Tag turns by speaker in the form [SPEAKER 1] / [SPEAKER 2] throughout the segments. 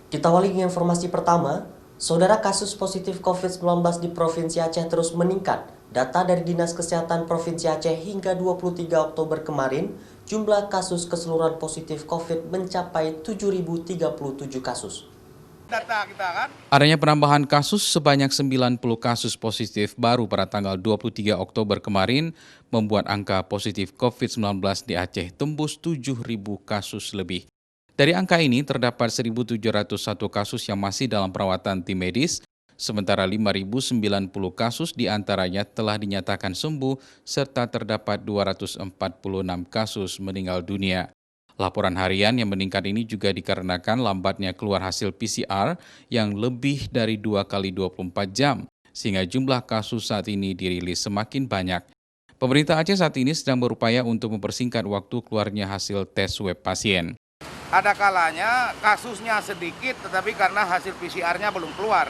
[SPEAKER 1] Kita awali dengan informasi pertama. Saudara, kasus positif COVID-19 di Provinsi Aceh terus meningkat. Data dari Dinas Kesehatan Provinsi Aceh hingga 23 Oktober kemarin, jumlah kasus keseluruhan positif COVID mencapai 7.037 kasus.
[SPEAKER 2] Data kita kan?
[SPEAKER 3] Adanya penambahan kasus sebanyak 90 kasus positif baru pada tanggal 23 Oktober kemarin membuat angka positif COVID-19 di Aceh tembus 7.000 kasus lebih. Dari angka ini terdapat 1.701 kasus yang masih dalam perawatan tim medis, sementara 5.090 kasus diantaranya telah dinyatakan sembuh serta terdapat 246 kasus meninggal dunia. Laporan harian yang meningkat ini juga dikarenakan lambatnya keluar hasil PCR yang lebih dari 2 kali 24 jam, sehingga jumlah kasus saat ini dirilis semakin banyak. Pemerintah Aceh saat ini sedang berupaya untuk mempersingkat waktu keluarnya hasil tes swab pasien.
[SPEAKER 2] Ada kalanya kasusnya sedikit tetapi karena hasil PCR-nya belum keluar.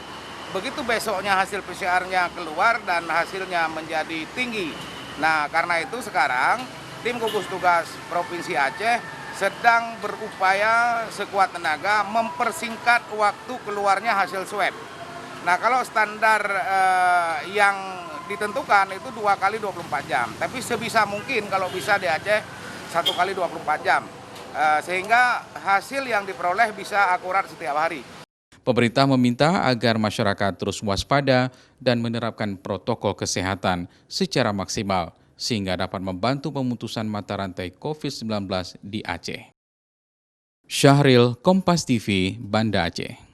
[SPEAKER 2] Begitu besoknya hasil PCR-nya keluar dan hasilnya menjadi tinggi. Nah, karena itu sekarang tim gugus tugas Provinsi Aceh sedang berupaya sekuat tenaga mempersingkat waktu keluarnya hasil swab. Nah, kalau standar yang ditentukan itu 2 kali 24 jam. Tapi sebisa mungkin kalau bisa di Aceh 1 kali 24 jam. Sehingga hasil yang diperoleh bisa akurat setiap hari.
[SPEAKER 3] Pemerintah meminta agar masyarakat terus waspada dan menerapkan protokol kesehatan secara maksimal sehingga dapat membantu pemutusan mata rantai COVID-19 di Aceh. Syahril, Kompas TV, Banda Aceh.